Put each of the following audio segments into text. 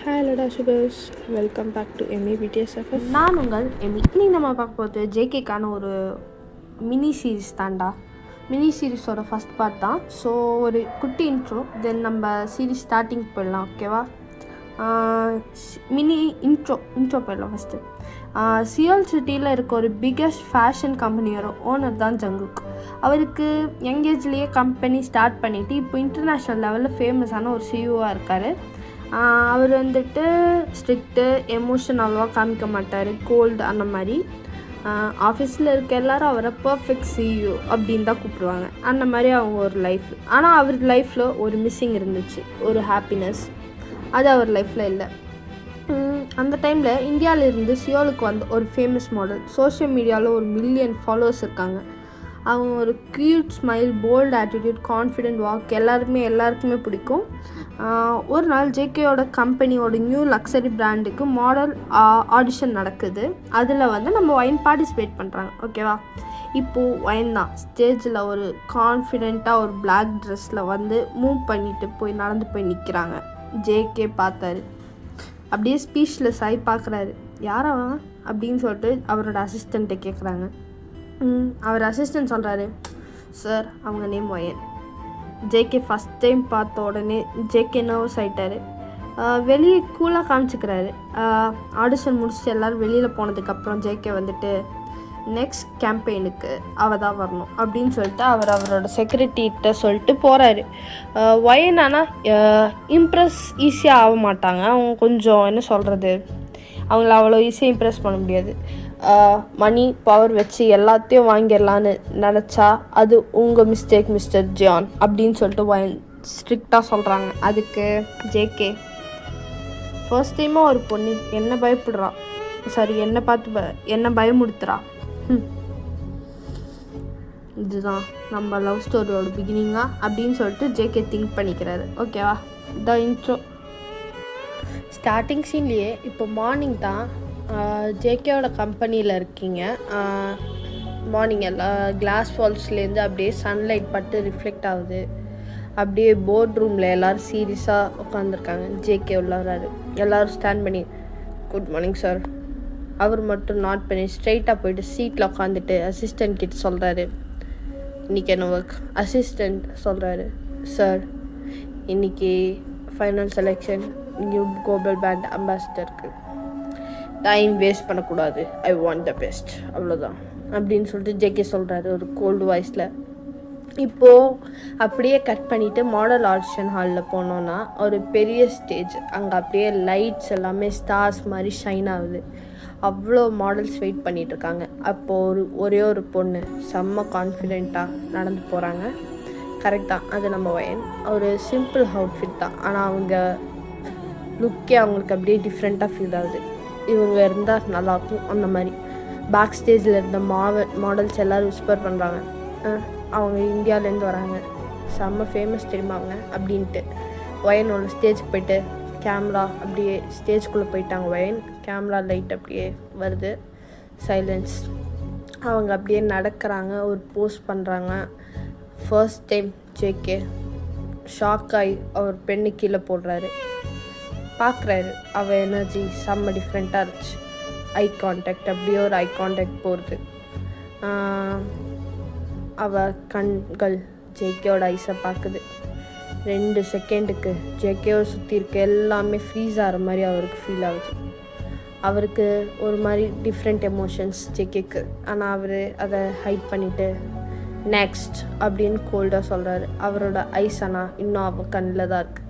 Hello sugars, welcome back to ME BTSFF. நான் உங்கள் ME. இன்னைக்கு நம்ம பார்க்க போகிறது ஜேகேக்கான ஒரு மினி சீரிஸ் தான்டா. மினி சீரிஸோட ஃபஸ்ட் பார்ட் தான். ஸோ ஒரு குட்டி இன்ட்ரோ, தென் நம்ம சீரிஸ் ஸ்டார்டிங் போயிடலாம். ஓகேவா? மினி இன்ட்ரோ போயிடலாம். ஃபஸ்ட்டு சியோல் சிட்டியில் இருக்க ஒரு பிக்கஸ்ட் ஃபேஷன் கம்பெனியோட ஓனர் தான் ஜங்குக். அவருக்கு யங் ஏஜ்லேயே கம்பெனி ஸ்டார்ட் பண்ணிவிட்டு இப்போ இன்டர்நேஷ்னல் லெவலில் ஃபேமஸான ஒரு சிஇஓவாக இருக்கார். அவர் வந்துட்டு ஸ்ட்ரிக்ட்டு, எமோஷன் அவ்வளோவா காமிக்க மாட்டார், கோல்டு அந்த மாதிரி. ஆஃபீஸில் இருக்க எல்லோரும் அவரை பர்ஃபெக்ட் சிஇஓ அப்படின்னு தான் கூப்பிடுவாங்க. அந்த மாதிரி அவங்க ஒரு லைஃப். ஆனால் அவர் லைஃப்பில் ஒரு மிஸ்ஸிங் இருந்துச்சு, ஒரு ஹாப்பினஸ். அது அவர் லைஃப்பில் இல்லை. அந்த டைமில் இந்தியாவிலேருந்து சியோலுக்கு வந்த ஒரு ஃபேமஸ் மாடல், சோஷியல் மீடியாவில் ஒரு 1 மில்லியன் ஃபாலோவர்ஸ் இருக்காங்க. அவங்க ஒரு cute smile, bold attitude, confident walk எல்லாருக்குமே பிடிக்கும். ஒரு நாள் ஜேகேயோட கம்பெனியோட நியூ லக்ஸரி பிராண்டுக்கு மாடல் ஆடிஷன் நடக்குது. அதில் வந்து நம்ம ஒயின் பார்ட்டிசிபேட் பண்ணுறாங்க. ஓகேவா? இப்போது ஒயின் தான் ஸ்டேஜில் ஒரு கான்ஃபிடெண்ட்டாக ஒரு பிளாக் ட்ரெஸ்ஸில் வந்து மூவ் பண்ணிட்டு நடந்து போய் நிற்கிறாங்க. ஜேகே பார்த்தாரு, அப்படியே ஸ்பீச்லெஸ் ஆகி பார்க்குறாரு. யாரா அப்படின்னு சொல்லிட்டு அவரோட அசிஸ்டண்ட்டை கேட்குறாங்க. அவர் அசிஸ்டன்ட் சொல்கிறாரு, சார் அவங்க name wine. JK first time பார்த்த உடனே ஜேகே நர்வஸ் ஆகிட்டார். வெளியே கூலாக காமிச்சிக்கிறாரு. ஆடிஷன் முடிச்சுட்டு எல்லோரும் வெளியில் போனதுக்கப்புறம் ஜேகே வந்துட்டு நெக்ஸ்ட் கேம்பெயினுக்கு அவள் தான் வரணும் அப்படின்னு சொல்லிட்டு அவரோட செக்யூரிட்டிகிட்ட சொல்லிட்டு போகிறாரு. ஒயன் ஆனால் இம்ப்ரெஸ் ஈஸியாக ஆக மாட்டாங்க. அவங்க கொஞ்சம் என்ன சொல்கிறது, அவங்கள அவ்வளோ ஈஸியாக இம்ப்ரெஸ் பண்ண முடியாது. மணி பவர் வச்சு எல்லாத்தையும் வாங்கிடலான்னு நினச்சா அது உங்கள் மிஸ்டேக் மிஸ்டர் ஜான் அப்படின்னு சொல்லிட்டு ஒயன் ஸ்ட்ரிக்டாக சொல்கிறாங்க. அதுக்கு ஜேகே, ஃபர்ஸ்ட் டைமாக ஒரு பொண்ணு என்ன பயப்படுறா, சாரி என்னை பார்த்து என்ன பயமுடுத்துறா. இதுதான் நம்ம லவ் ஸ்டோரியோட பிகினிங்கா அப்படின்னு சொல்லிட்டு ஜேகே திங்க் பண்ணிக்கிறாரு. ஓகேவா? த இன்ட்ரோ. ஸ்டார்டிங் சீன்லேயே இப்போ மார்னிங் தான். ஜேகேயோட கம்பெனியில் இருக்கீங்க. மார்னிங் எல்லாம் கிளாஸ் வால்ஸ்லேருந்து அப்படியே சன்லைட் பட்டு ரிஃப்ளெக்ட் ஆகுது. அப்படியே போர்ட் ரூமில் எல்லோரும் சீரியஸாக உட்காந்துருக்காங்க. ஜேகே உள்ளாராரு. எல்லோரும் ஸ்டாண்ட் பண்ணி குட் மார்னிங் சார். அவர் மட்டும் நாட் பண்ணி ஸ்ட்ரைட்டாக போயிட்டு சீட்டில் உட்காந்துட்டு அசிஸ்டண்ட் கிட்ட சொல்கிறாரு, இன்றைக்கி என்ன ஒர்க். அசிஸ்டண்ட் சொல்கிறாரு, சார் இன்றைக்கி final selection new global brand அம்பாசிடருக்கு. டைம் வேஸ்ட் பண்ணக்கூடாது, ஐ வாண்ட் த பெஸ்ட், அவ்வளோதான் அப்படின்னு சொல்லிட்டு ஜேகே சொல்கிறாரு ஒரு கோல்டு வாய்ஸில். இப்போது அப்படியே கட் பண்ணிவிட்டு மாடல் ஆடிஷன் ஹாலில் போனோன்னா ஒரு பெரிய ஸ்டேஜ். அங்கே அப்படியே லைட்ஸ் எல்லாமே ஸ்டார்ஸ் மாதிரி ஷைன் ஆகுது. அவ்வளோ மாடல்ஸ் வெயிட் பண்ணிகிட்ருக்காங்க. அப்போது ஒரே ஒரு பொண்ணு செம்ம கான்ஃபிடெண்ட்டாக நடந்து போகிறாங்க. கரெக்டாக அது நம்ம ஒயன். ஒரு சிம்பிள் அவுட்ஃபிட் தான், ஆனால் அவங்க லுக்கே அவங்களுக்கு அப்படியே டிஃப்ரெண்ட்டாக ஃபீல் ஆகுது. இவங்க இருந்தால் நல்லாயிருக்கும் அந்த மாதிரி. பேக் ஸ்டேஜில் இருந்த மாடல்ஸ் எல்லோரும் விஸ்பர் பண்ணுறாங்க, அவங்க இந்தியாவிலேருந்து வராங்க, செம்ம ஃபேமஸ் தெரியுமா அவங்க அப்படின்ட்டு. ஒயனோட ஸ்டேஜுக்கு போயிட்டு கேமரா அப்படியே ஸ்டேஜ்குள்ளே போயிட்டாங்க. ஒயன் கேமரா லைட் அப்படியே வருது, சைலன்ஸ். அவங்க அப்படியே நடக்கிறாங்க, ஒரு போஸ்ட் பண்ணுறாங்க. ஃபர்ஸ்ட் டைம் ஜேகே ஷாக் ஆகி அவர் பெண்ணு கீழே போடுறாரு. பார்க்குறாரு, அவள் எனர்ஜி செம்ம டிஃப்ரெண்ட்டாக இருந்துச்சு. ஐ கான்டாக்ட், அப்படியே ஒரு ஐ கான்டாக்ட் போகிறது. அவள் கண்கள் ஜேகேயோட ஐஸை பார்க்குது. 2 செகண்டுக்கு ஜேகேவை சுற்றி இருக்க எல்லாமே ஃப்ரீஸ் ஆகிற மாதிரி அவருக்கு ஃபீல் ஆகுது. அவருக்கு ஒரு மாதிரி டிஃப்ரெண்ட் எமோஷன்ஸ் ஜேகேக்கு. ஆனால் அவர் அதை ஹைட் பண்ணிவிட்டு நெக்ஸ்ட் அப்படின்னு கோல்டாக சொல்கிறாரு. அவரோட ஐஸ் ஆனால் இன்னும் அவள் கண்ணில் தான் இருக்குது.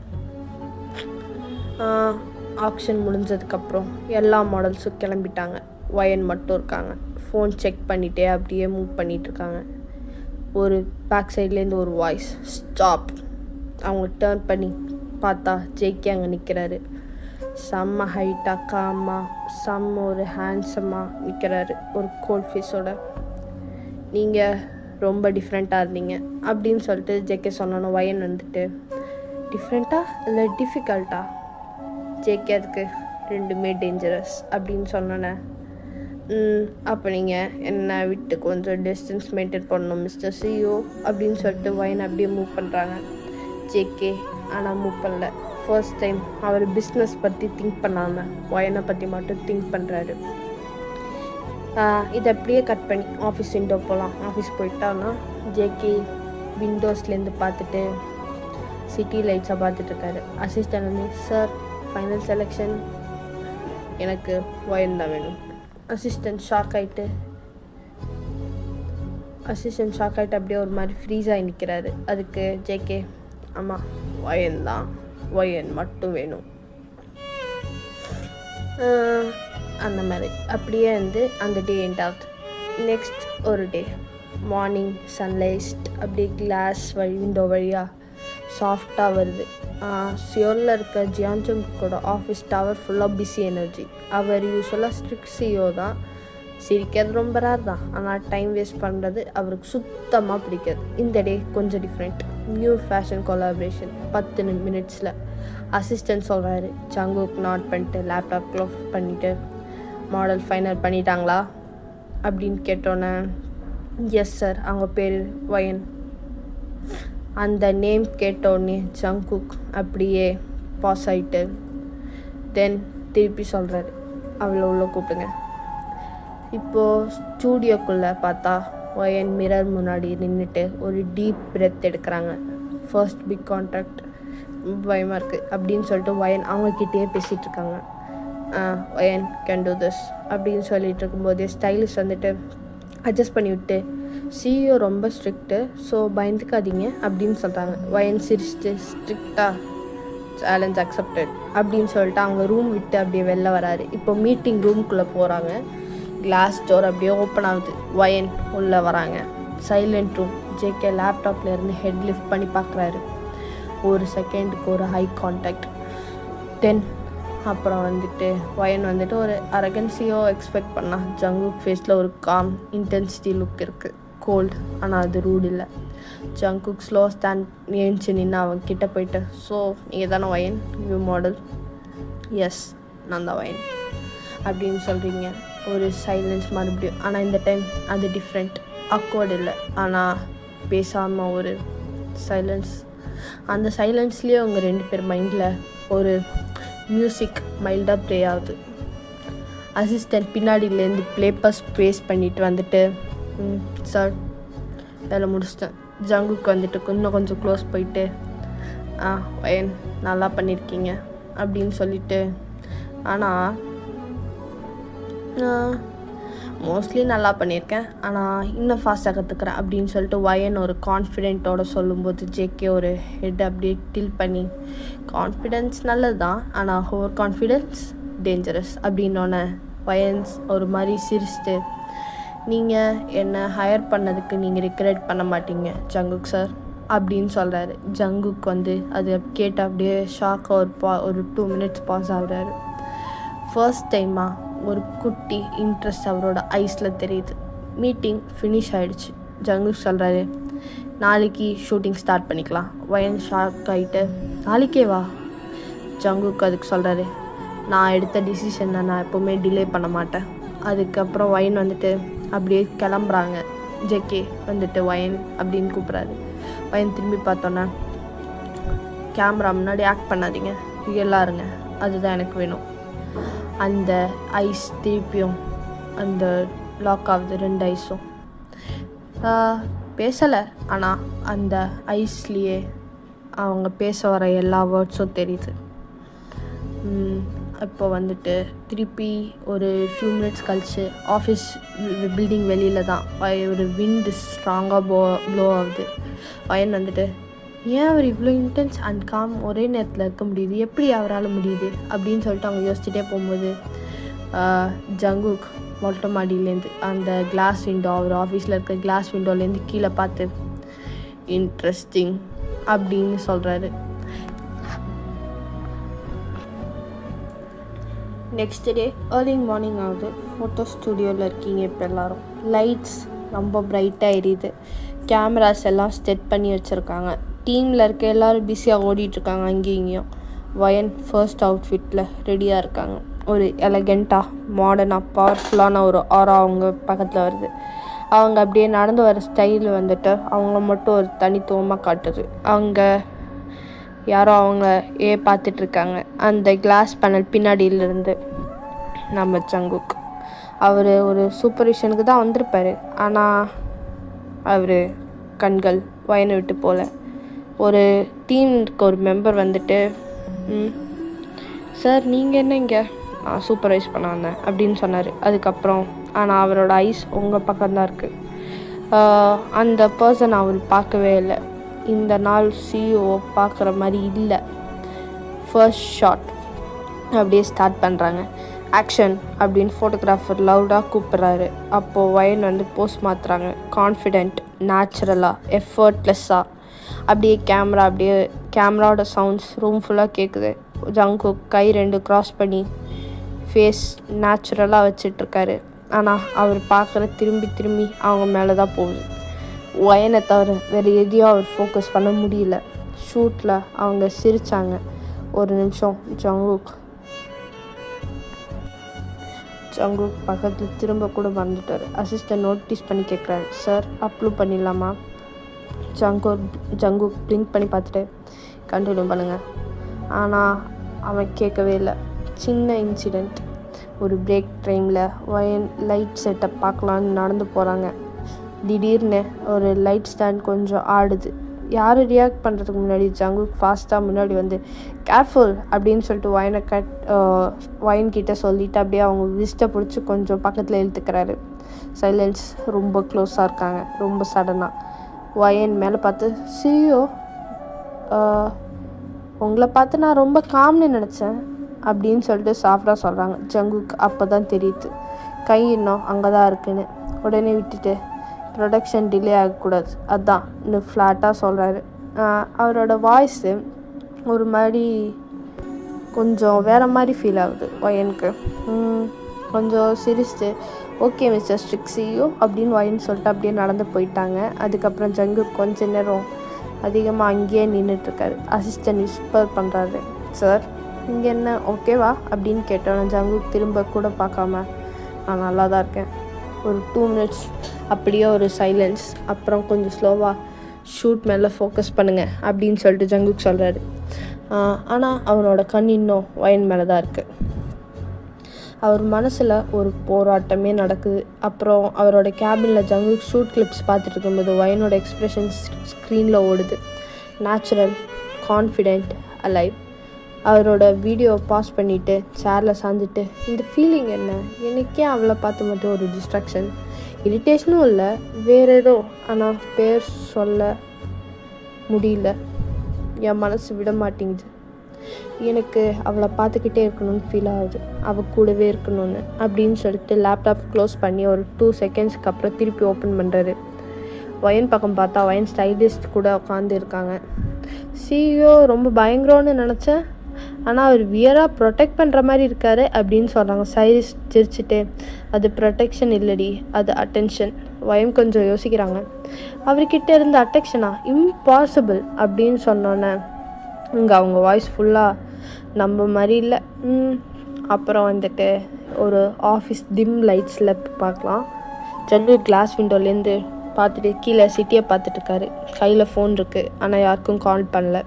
ஆக்ஷன் முடிஞ்சதுக்கப்புறம் எல்லா மாடல்ஸும் கிளம்பிட்டாங்க. ஒயன் மட்டும் இருக்காங்க. ஃபோன் செக் பண்ணிகிட்டே அப்படியே மூவ் பண்ணிகிட்ருக்காங்க. ஒரு பேக் சைட்லேருந்து ஒரு வாய்ஸ், ஸ்டாப். அவங்க டேர்ன் பண்ணி பார்த்தா ஜேகே அங்கே நிற்கிறாரு. செம்ம ஹைட்டாக காமாக செம்ம ஒரு ஹேண்ட்ஸமாக நிற்கிறாரு, ஒரு கோல்ட் ஃபேஸோட. நீங்கள் ரொம்ப டிஃப்ரெண்ட்டாக இருந்தீங்க அப்படின்னு சொல்லிட்டு ஜேகே சொன்னோன்னு ஒயன் வந்துட்டு, டிஃப்ரெண்ட்டாக இல்லை டிஃபிகல்ட்டா? ஜேகே அதுக்கு ரெண்டுமே டேஞ்சரஸ் அப்படின்னு சொன்னோன்னே, அப்போ நீங்கள் என்னை விட்டு கொஞ்சம் டிஸ்டன்ஸ் மெயின்டைன் பண்ணணும் மிஸ்டர் சிஇஓ அப்படின்னு சொல்லிட்டு ஒயன் அப்படியே மூவ் பண்ணுறாங்க. ஜேகே ஆனால் மூவ் பண்ணல. ஃபர்ஸ்ட் டைம் அவர் பிஸ்னஸ் பற்றி திங்க் பண்ணாமல் ஒயனை பற்றி மட்டும் திங்க் பண்ணுறாரு. இதை அப்படியே கட் பண்ணி ஆஃபீஸ் விண்டோ போகலாம். ஆஃபீஸ் போயிட்டான்னா ஜேகே விண்டோஸ்லேருந்து பார்த்துட்டு சிட்டி லைட்ஸை பார்த்துட்ருக்காரு. அசிஸ்டன்ட் வந்து, சார் ஃபைனல் செலெக்ஷன் எனக்கு ஒயன் தான் வேணும். அசிஸ்டன்ட் ஷாக் ஆகிட்டு அப்படியே ஒரு மாதிரி ஃப்ரீஸ் ஆகி நிற்கிறாரு. அதுக்கு ஜேகே, ஆமாம் ஒயன் தான், ஒயன் மட்டும் வேணும். அந்த மாதிரி அப்படியே வந்து அந்த டே எண்ட் ஆகுது. நெக்ஸ்ட் ஒரு டே மார்னிங் சன்லைட் அப்படியே கிளாஸ் விண்டோ வழியாக சாஃப்டாக வருது. சியோலில் இருக்க ஜியான்ஜங்கோட ஆஃபீஸ் டவர் ஃபுல்லாக பிஸி எனர்ஜி. அவர் யூஸ்வலாக ஸ்ட்ரிக்ட் சிஓ தான். சிரிக்கிறது ரொம்ப ரேர் தான், ஆனால் டைம் வேஸ்ட் பண்ணுறது அவருக்கு சுத்தமாக பிடிக்காது. இந்த டே கொஞ்சம் டிஃப்ரெண்ட். நியூ ஃபேஷன் கொலாபரேஷன் 10 மினிட்ஸில். அசிஸ்டன்ட் சொல்கிறாரு. ஜங்குக் நாட் பண்ணிட்டு லேப்டாப் க்ளோஸ் பண்ணிவிட்டு, மாடல் ஃபைனல் பண்ணிட்டாங்களா அப்படின்னு கேட்டோன்னே, எஸ் சார், அவங்க பேர் ஒயன். அந்த நேம் கேட்டோடனே ஜங்குக் அப்படியே பாஸ் ஆகிட்டு தென் திருப்பி சொல்கிறாரு, அவளை உள்ள கூப்பிடுங்க. இப்போது ஸ்டூடியோக்குள்ளே பார்த்தா ஒயன் மிரர் முன்னாடி நின்றுட்டு ஒரு டீப் பிரெத் எடுக்கிறாங்க. ஃபர்ஸ்ட் பிக் கான்ட்ராக்ட், பயமாக இருக்குது அப்படின்னு சொல்லிட்டு ஒயன் அவங்கக்கிட்டே பேசிகிட்டு இருக்காங்க. ஒயன் கேன் டூ திஸ் அப்படின்னு சொல்லிட்டு இருக்கும்போதே ஸ்டைலிஷ் வந்துட்டு அட்ஜஸ்ட் பண்ணி விட்டு, சிஇஓ ரொம்ப ஸ்ட்ரிக்ட்டு, ஸோ பயந்துக்காதீங்க அப்படின்னு சொல்கிறாங்க. ஒயன் சிரிச்சிட்டு, ஸ்ட்ரிக்டாக, சேலஞ்ச் அக்செப்டட் அப்படின்னு சொல்லிட்டு அவங்க ரூம் விட்டு அப்படியே வெளில வராரு. இப்போ மீட்டிங் ரூம்குள்ளே போகிறாங்க. கிளாஸ் டோர் அப்படியே ஓப்பன் ஆகுது. ஒயன் உள்ளே வராங்க. Silent room. ஜேகே லேப்டாப்லேருந்து ஹெட் லிஃப்ட் பண்ணி பார்க்குறாரு. ஒரு செகண்டுக்கு ஒரு ஹை கான்டாக்ட். தென் அப்புறம் வந்துட்டு ஒயன் வந்துட்டு ஒரு அரகன்சியோ எக்ஸ்பெக்ட் பண்ணா. ஜங்குக் ஃபேஸில் ஒரு காம் இன்டென்சிட்டி லுக் இருக்குது. கோல்டு, ஆனால் அது ரூட் இல்லை. ஜங்குக் ஸ்லோ ஸ்டாண்ட் ஏஞ்சி நின்று அவன் கிட்டே போயிட்டு, ஸோ நீங்கள் தானே ஒயன், நியூ மாடல்? எஸ், நான் தான் ஒயன் அப்படின்னு சொல்கிறீங்க. ஒரு சைலன்ஸ் மறுபடியும். ஆனால் இந்த டைம் அது டிஃப்ரெண்ட். அக்வர்ட் இல்லை, ஆனால் பேசாமல் ஒரு சைலன்ஸ். அந்த சைலன்ஸ்லேயே அவங்க 2 பேர் மைண்டில் ஒரு மியூசிக் மைல்டாக ப்ளே ஆகுது. அசிஸ்டன்ட் பின்னாடியிலேருந்து பேப்பர்ஸ் பேஸ் பண்ணிட்டு வந்துட்டு, சார் வேலை முடிச்சிட்டேன். ஜங்குக்கு வந்துட்டு இன்னும் கொஞ்சம் க்ளோஸ் போயிட்டு, ஒயன் நல்லா பண்ணியிருக்கீங்க அப்படின்னு சொல்லிட்டு, ஆனால் மோஸ்ட்லி நல்லா பண்ணியிருக்கேன், ஆனால் இன்னும் ஃபாஸ்ட்டாக கற்றுக்குறேன் அப்படின்னு சொல்லிட்டு ஒயன் ஒரு கான்ஃபிடென்ட்டோடு சொல்லும்போது ஜேகே ஒரு ஹெட் அப்படியே டில் பண்ணி, கான்ஃபிடென்ஸ் நல்லது தான், ஆனால் ஓவர் கான்ஃபிடென்ஸ் டேஞ்சரஸ் அப்படின்னோடனே ஒயன்ஸ் ஒரு மாதிரி சிரிச்சிட்டு, நீங்கள் என்னை ஹையர் பண்ணதுக்கு நீங்கள் ரிக்ரெட் பண்ண மாட்டீங்க ஜங்குக் சார் அப்படின்னு சொல்கிறாரு. ஜங்குக் வந்து அது கேட்டு அப்படியே ஷாக்காக ஒரு 2 மினிட்ஸ் பாஸ் ஆகுறாரு. ஃபர்ஸ்ட் டைமாக ஒரு குட்டி இன்ட்ரெஸ்ட் அவரோட ஐஸில் தெரியுது. மீட்டிங் ஃபினிஷ் ஆகிடுச்சு. ஜங்குக் சொல்கிறாரு, நாளைக்கு ஷூட்டிங் ஸ்டார்ட் பண்ணிக்கலாம். ஒயன் ஷாக் ஆகிட்டு, நாளைக்கே வா? ஜங்குக் அதுக்கு சொல்கிறாரு, நான் எடுத்த டிசிஷனை நான் எப்போவுமே டிலே பண்ண மாட்டேன். அதுக்கப்புறம் ஒயன் வந்துட்டு அப்படியே கிளம்புறாங்க. ஜேகே வந்துட்டு ஒயன் அப்படின்னு கூப்பிட்றாரு. ஒயன் திரும்பி பார்த்தோன்னா, கேமரா முன்னாடி ஆக்ட் பண்ணாதீங்க, ரியலாக இருங்க, அதுதான் எனக்கு வேணும். அந்த ஐஸ் திருப்பியும் அந்த லாக் ஆகுது. 2 ஐஸும் பேசலை, ஆனால் அந்த ஐஸ்லேயே அவங்க பேச வர எல்லா வேர்ட்ஸும் தெரியுது. இப்போ வந்துட்டு திருப்பி ஒரு ஃபியூ மினிட்ஸ் கழிச்சு ஆஃபீஸ் பில்டிங் வெளியில் தான் ஒரு விண்டு ஸ்ட்ராங்காக ப்ளோ ஆகுது. ஒயன் வந்துட்டு, ஏன் அவர் இவ்வளோ இன்டென்ஸ் அண்ட் காம் ஒரே நேரத்தில் இருக்க முடியுது, எப்படி அவரால் முடியுது அப்படின்னு சொல்லிட்டு அவங்க யோசிச்சுட்டே போகும்போது ஜங்குக் மொட்டை மாடியிலேருந்து அந்த கிளாஸ் விண்டோ, அவர் ஆஃபீஸில் இருக்க கிளாஸ் விண்டோலேருந்து கீழே பார்த்து இன்ட்ரெஸ்டிங் அப்படின்னு சொல்கிறாரு. நெக்ஸ்ட் டே ஏர்லி மார்னிங் ஆகுது. ஃபோட்டோ ஸ்டூடியோவில் இருக்கீங்க இப்போ எல்லோரும். லைட்ஸ் ரொம்ப பிரைட்டாக எரியுது. கேமராஸ் எல்லாம் செட் பண்ணி வச்சுருக்காங்க. டீமில் இருக்க எல்லோரும் பிஸியாக ஓடிட்டுருக்காங்க அங்கேயும் இங்கேயும். ஒயன் ஃபர்ஸ்ட் அவுட்ஃபிட்டில் ரெடியாக இருக்காங்க. ஒரு எலகெண்ட்டாக மாடர்னாக பவர்ஃபுல்லான ஒரு ஆரா அவங்க பக்கத்தில் வருது. அவங்க அப்படியே நடந்து வர ஸ்டைல் வந்துட்டு அவங்கள மட்டும் ஒரு தனித்துவமாக காட்டுது. அவங்க யாரோ அவங்க பார்த்துட்ருக்காங்க. அந்த கிளாஸ் பேனல் பின்னாடியிலேருந்து நம்ம ஜங்குக் அவர் ஒரு சூப்பர்விஷனுக்கு தான் வந்திருப்பார். ஆனால் அவர் கண்கள் வயனை விட்டு போகல. ஒரு டீமுக்கு ஒரு மெம்பர் வந்துட்டு, சார் நீங்கள் என்ன இங்கே, நான் சூப்பர்வைஸ் பண்ண வந்தேன் அப்படின்னு சொன்னார். அதுக்கப்புறம் ஆனால் அவரோட ஐஸ் உங்கள் பக்கம்தான் இருக்குது. அந்த பர்சன் அவர் பார்க்கவே இல்லை. இந்த நாள் சிஇஓ பார்க்குற மாதிரி இல்லை. ஃபர்ஸ்ட் ஷாட் அப்படியே ஸ்டார்ட் பண்ணுறாங்க. ஆக்ஷன் அப்படின்னு ஃபோட்டோகிராஃபர் லவுடாக கூப்பிட்றாரு. அப்போது வயன் வந்து போஸ்ட் மாற்றுறாங்க. கான்ஃபிடென்ட், நேச்சுரலாக, எஃபர்ட்லெஸ்ஸாக. அப்படியே கேமராவோட சவுண்ட்ஸ் ரூம் ஃபுல்லாக கேட்குது. ஜங்குக் கை 2 க்ராஸ் பண்ணி ஃபேஸ் நேச்சுரலாக வச்சிட்ருக்காரு. ஆனால் அவர் பார்க்குற திரும்பி அவங்க மேலே தான் போகுது. வயனை தவிர வேறு எதையும் அவர் ஃபோக்கஸ் பண்ண முடியல. ஷூட்டில் அவங்க சிரித்தாங்க. ஒரு நிமிஷம் ஜங்குக் பக்கத்தில் திரும்ப கூட மறந்துட்டார். அசிஸ்டன்ட் நோட்டீஸ் பண்ணி கேட்குறாரு, சார் அப்லோட் பண்ணிடலாமா? ஜங்குக் பிளிங்க் பண்ணி பார்த்துட்டு கண்டினியூ பண்ணுங்கள். ஆனால் அவன் கேட்கவே இல்லை. சின்ன இன்சிடெண்ட். ஒரு பிரேக் டைமில் வயன் லைட் செட்டப் பார்க்கலான்னு நடந்து போகிறாங்க. திடீர்னு ஒரு லைட் ஸ்டாண்ட் கொஞ்சம் ஆடுது. யார் ரியாக்ட் பண்ணுறதுக்கு முன்னாடி ஜங்குக் ஃபாஸ்ட்டாக முன்னாடி வந்து கேர்ஃபுல் அப்படின்னு சொல்லிட்டு வயன்கிட்ட சொல்லிவிட்டு அப்படியே அவங்க விஸ்ட்டை பிடிச்சி கொஞ்சம் பக்கத்தில் இழுத்துக்கிறாரு. சைலன்ஸ். ரொம்ப க்ளோஸாக இருக்காங்க. ரொம்ப சடனாக வயன் மேலே பார்த்து, சிஇஓ உங்களை பார்த்து நான் ரொம்ப காம்னு நினச்சேன் அப்படின்னு சொல்லிட்டு சாஃப்டாக சொல்கிறாங்க. ஜங்குக் அப்போ தான் தெரியுது கை இன்னும் அங்கே தான் இருக்குன்னு. உடனே விட்டுட்டு, ப்ரொடக்ஷன் டிலே ஆகக்கூடாது அதான் இன்னும் ஃப்ளாட்டாக சொல்கிறாரு. அவரோட வாய்ஸு ஒரு மாதிரி கொஞ்சம் வேறு மாதிரி ஃபீல் ஆகுது வயனுக்கு. கொஞ்சம் சிரிச்சுட்டு, ஓகே மிஸ்டர் ஸ்ட்ரிக் சிஇஓ அப்படின்னு வயன் சொல்லிட்டு அப்படியே நடந்து போயிட்டாங்க. அதுக்கப்புறம் ஜங்குக் கொஞ்ச நேரம் அதிகமாக அங்கேயே நின்றுட்டுருக்காரு. அசிஸ்டன்ட் விஸ்பர் பண்ணுறாரு, சார் இங்கே என்ன ஓகேவா அப்படின்னு கேட்டோம். ஜங்குக் திரும்ப கூட பார்க்காம, நான் நல்லா தான் இருக்கேன். ஒரு 2 minutes அப்படியே ஒரு சைலன்ஸ். அப்புறம் கொஞ்சம் ஸ்லோவாக ஷூட் மேலே ஃபோக்கஸ் பண்ணுங்கள் அப்படின்னு சொல்லிட்டு ஜங்குக் சொல்கிறாரு. ஆனால் அவனோட கண் இன்னும் வயன் மேலே தான் இருக்குது. அவர் மனசில் ஒரு போராட்டமே நடக்குது. அப்புறம் அவரோட கேபினில் ஜங்குக் ஷூட் கிளிப்ஸ் பார்த்துட்டு இருக்கும்போது வயனோட எக்ஸ்ப்ரெஷன்ஸ் ஸ்க்ரீனில் ஓடுது. Natural, confident, alive. அவரோட வீடியோவை பாஸ் பண்ணிவிட்டு சேரில் சாஞ்சிட்டு, இந்த ஃபீலிங் என்ன, எனக்கே அவளை பார்த்து மட்டும் ஒரு டிஸ்ட்ராக்ஷன், இரிட்டேஷனும் இல்லை, வேறு ஏதோ, ஆனால் பேர் சொல்ல முடியல, என் மனசு விட மாட்டேங்குது, எனக்கு அவளை பார்த்துக்கிட்டே இருக்கணும்னு ஃபீல் ஆகுது, அவள் கூடவே இருக்கணும்னு அப்படின்னு சொல்லிட்டு லேப்டாப் க்ளோஸ் பண்ணி ஒரு 2 secondsக்கு அப்புறம் திருப்பி ஓப்பன் பண்ணுறாரு. வயன் பக்கம் பார்த்தா வயன் ஸ்டைலிஸ்ட் கூட உட்காந்து இருக்காங்க. சிஇஓ ரொம்ப பயங்கரம்னு நினச்சேன், ஆனால் அவர் வியராக ப்ரொடெக்ட் பண்ணுற மாதிரி இருக்காரு அப்படின்னு சொல்கிறாங்க. ஸ்டைலிஸ்ட் சிரிச்சுட்டு, அது ப்ரொடெக்ஷன் இல்லடி, அது அட்டென்ஷன். வயன் கொஞ்சம் யோசிக்கிறாங்க. அவர்கிட்ட இருந்த அட்டென்ஷனா, இம்பாசிபிள் அப்படின்னு சொன்னோன்னே இங்கே அவங்க வாய்ஸ் ஃபுல்லாக நம்ம மாதிரி இல்லை. அப்புறம் வந்துட்டு ஒரு ஆஃபீஸ் டிம் லைட்ஸில் பார்க்கலாம். ஜன்னல் கிளாஸ் விண்டோலேருந்து பார்த்துட்டு கீழே சிட்டியை பார்த்துட்ருக்காரு. கையில் ஃபோன் இருக்குது, ஆனால் யாருக்கும் கால் பண்ணல.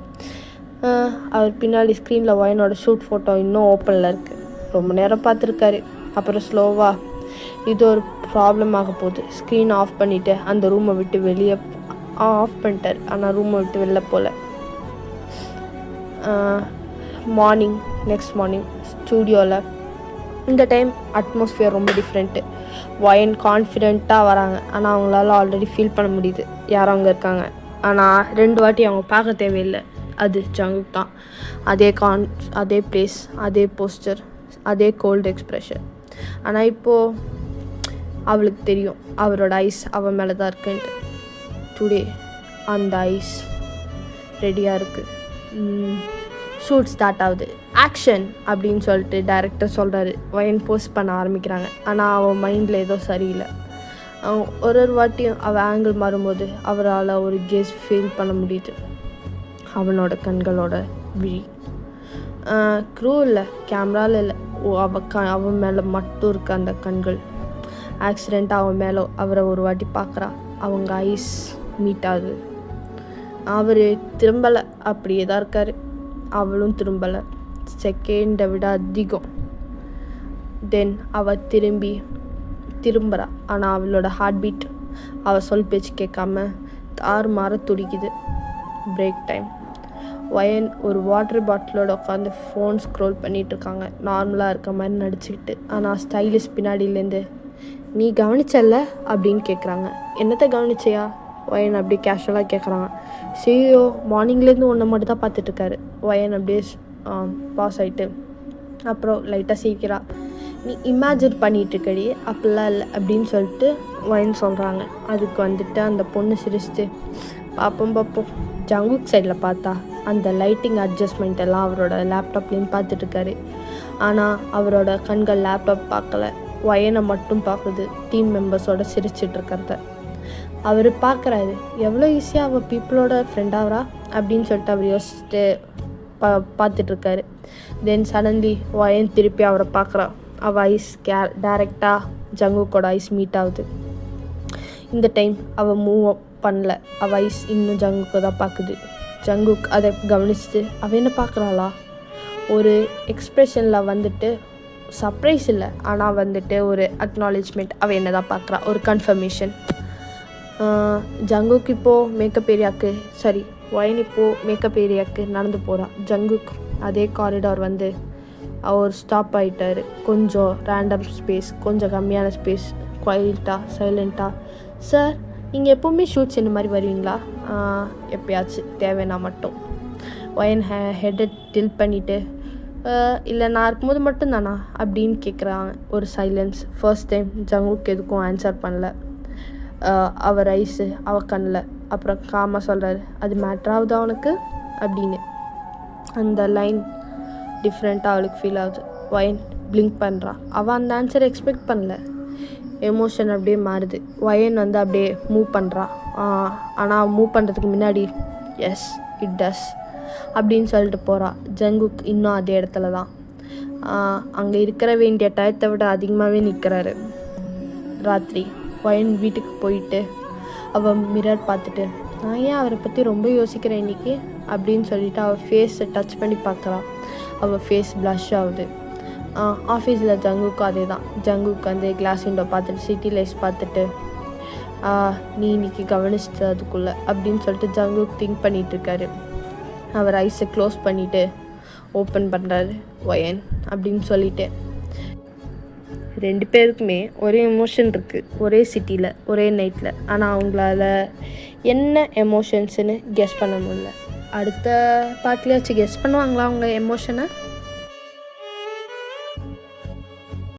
அவர் பின்னாடி ஸ்க்ரீனில் வயனோட ஷூட் ஃபோட்டோ இன்னும் ஓப்பனில் இருக்குது. ரொம்ப நேரம் பார்த்துருக்காரு. அப்புறம் ஸ்லோவாக இது ஒரு ப்ராப்ளம் ஆக போகுது. ஸ்க்ரீன் ஆஃப் பண்ணிவிட்டு அந்த ரூமை விட்டு வெளியே ஆஃப் பண்ணிட்டார். ஆனால் ரூமை விட்டு வெளில போகல. நெக்ஸ்ட் மார்னிங் ஸ்டூடியோவில் இந்த டைம் அட்மாஸ்ஃபியர் ரொம்ப டிஃப்ரெண்ட்டு. வயன் கான்ஃபிடெண்ட்டாக வராங்க, ஆனால் அவங்களால ஆல்ரெடி ஃபீல் பண்ண முடியுது யாரும் அங்கே இருக்காங்க. ஆனால் 2 வாட்டி அவங்க பார்க்க தேவையில்லை, அது ஜங்குக் தான். அதே பிளேஸ், அதே போஸ்டர், அதே கோல்டு எக்ஸ்ப்ரெஷன். ஆனால் இப்போது அவளுக்கு தெரியும் அவரோட ஐஸ் அவன் மேலே தான் இருக்குன்ட்டு. டுடே அந்த ஐஸ் ரெடியாக இருக்குது. ஷூட் ஸ்டார்ட் ஆகுது. ஆக்ஷன் அப்படின்னு சொல்லிட்டு டைரக்டர் சொல்கிறாரு. வயன் போஸ்ட் பண்ண ஆரம்பிக்கிறாங்க. ஆனால் அவன் மைண்டில் ஏதோ சரியில்லை. ஒரு வாட்டியும் அவள் ஆங்கிள் மாறும்போது அவரால் ஒரு கெஸ் ஃபீல் பண்ண முடியுது. அவனோட கண்களோட விழி க்ரூ இல்லை, கேமராவில் இல்லை, அவன் மேலே மட்டும் இருக்க அந்த கண்கள். ஆக்சிடெண்ட்டாக அவன் மேலே அவரை ஒரு வாட்டி பார்க்குறா. அவங்க ஐஸ் மீட் ஆகுது. அவர் திரும்பலை, அப்படியே தான் இருக்கார். அவளும் திரும்பலை. செகண்டை விட அதிகம். தென் அவள் திரும்புகிறா. ஆனால் அவளோட ஹார்ட் பீட் அவள் சொல் பேச்சு கேட்காம தாறுமாற துடிக்குது. Break time. வயன் ஒரு வாட்டர் பாட்டிலோட உட்காந்து ஃபோன் ஸ்க்ரோல் பண்ணிகிட்ருக்காங்க, நார்மலாக இருக்க மாதிரி நடிச்சுக்கிட்டு. ஆனால் ஸ்டைலிஷ் பின்னாடியிலேருந்து, நீ கவனிச்சல்ல அப்படின்னு கேட்குறாங்க. என்னத்தை கவனிச்சியா? வயன் அப்படியே கேஷுவலாக கேட்குறாங்க. சிஓ மார்னிங்லேருந்து ஒன்றை மட்டும் தான் பார்த்துட்ருக்காரு. வயன் அப்படியே பாஸ் ஆகிட்டு அப்புறம் லைட்டாக சிரிக்கிறா. நீ இமேஜின் பண்ணிகிட்ருக்கடி, அப்படிலாம் இல்லை அப்படின்னு சொல்லிட்டு வயன் சொல்கிறாங்க. அதுக்கு வந்துட்டு அந்த பொண்ணு சிரிச்சிட்டு, பார்ப்போம் ஜங்குக் சைடில் பார்த்தா அந்த லைட்டிங் அட்ஜஸ்ட்மெண்ட் எல்லாம் அவரோட லேப்டாப்லேருந்து பார்த்துட்ருக்காரு. ஆனால் அவரோட கண்கள் லேப்டாப் பார்க்கல, வயனை மட்டும் பார்க்குது, டீம் மெம்பர்ஸோட சிரிச்சிட்ருக்கிறத. அவர் பார்க்குறாரு, எவ்வளோ ஈஸியாக அவள் பீப்புளோட ஃப்ரெண்டாகிறா அப்படின்னு சொல்லிட்டு அவர் யோசிச்சுட்டு பார்த்துட்ருக்காரு. தென் சடன்லி வயன் திருப்பி அவரை பார்க்குறா. அவள் ஐஸ் டைரெக்டாக ஜங்குக்கோட ஐஸ் மீட் ஆகுது. இந்த டைம் அவள் மூவ் பண்ணல, அவள் ஐஸ் இன்னும் ஜங்குக்கு தான் பார்க்குது. ஜங்குக் அதை கவனிச்சுட்டு அவள் என்ன பார்க்குறாளா? ஒரு எக்ஸ்ப்ரெஷனில் வந்துட்டு சர்ப்ரைஸ் இல்லை, ஆனால் வந்துட்டு ஒரு அக்னாலேஜ்மெண்ட். அவள் என்ன தான் பார்க்குறா, ஒரு கன்ஃபர்மேஷன். ஜங்குக் இப்போது மேக்கப் ஏரியாவுக்கு வயன் இப்போது மேக்கப் ஏரியாவுக்கு நடந்து போகிறா. ஜங்குக் அதே காரிடார் வந்து அவர் ஸ்டாப் ஆகிட்டார். கொஞ்சம் ரேண்டம் ஸ்பேஸ், கொஞ்சம் கம்மியான ஸ்பேஸ், குவைட்டாக சைலண்ட்டாக. சார், நீங்கள் எப்போவுமே ஷூட்ஸ் இந்த மாதிரி வருவீங்களா? எப்பயாச்சும் தேவைன்னா மட்டும். வயன் ஹெட்டை டில் பண்ணிவிட்டு, இல்லை நான் இருக்கும்போது மட்டும்தானா அப்படின்னு கேட்குறாங்க. ஒரு சைலன்ஸ். ஃபர்ஸ்ட் டைம் ஜங்குக் எதுக்கும் ஆன்சர் பண்ணல. அவர் ஐஸு அவள் கண்ணில். அப்புறம் காமாக சொல்கிறாரு, அது மேட்ராகுதா அவனுக்கு அப்படின்னு. அந்த லைன் டிஃப்ரெண்ட்டாக அவளுக்கு ஃபீல் ஆகுது. வயன் பிளிங்க் பண்ணுறான். அவள் அந்த ஆன்சரை எக்ஸ்பெக்ட் பண்ணல. எமோஷன் அப்படியே மாறுது. வயன் வந்து அப்படியே மூவ் பண்ணுறான். ஆனால் மூவ் பண்ணுறதுக்கு முன்னாடி எஸ் இட் டஸ் அப்படின்னு சொல்லிட்டு போகிறான். ஜங்குக் இன்னும் அதே இடத்துல தான். அங்கே இருக்கிற வேண்டிய டயத்தை விட அதிகமாகவே நிற்கிறாரு. ராத்திரி. வயன் வீட்டுக்கு போயிட்டு அவள் மிரர் பார்த்துட்டு, நான் ஏன் அவரை பற்றி ரொம்ப யோசிக்கிறேன் இன்றைக்கி அப்படின்னு சொல்லிட்டு அவள் ஃபேஸை டச் பண்ணி பார்க்குறான். அவள் ஃபேஸ் ப்ளஷ் ஆகுது. ஆஃபீஸில் ஜங்குக்கும் அதே தான். ஜங்குக்கு வந்து கிளாஸ் விண்டோ பார்த்துட்டு சிட்டி லைட்ஸ் பார்த்துட்டு, நீ இன்றைக்கி கவனிச்சிட்டு அதுக்குள்ளே அப்படின்னு சொல்லிட்டு ஜங்குக் திங்க் பண்ணிகிட்ருக்காரு. அவர் ஐஸை க்ளோஸ் பண்ணிவிட்டு ஓப்பன் பண்ணுறாரு. வயன் அப்படின்னு சொல்லிட்டு. ரெண்டு பேருக்குமே ஒரே எமோஷன் இருக்குது, ஒரே சிட்டியில், ஒரே நைட்டில். ஆனால் அவங்களால என்ன எமோஷன்ஸுன்னு கெஸ் பண்ண முடியல. அடுத்த பார்ட்லேயாச்சும் கெஸ் பண்ணுவாங்களா அவங்க எமோஷனை?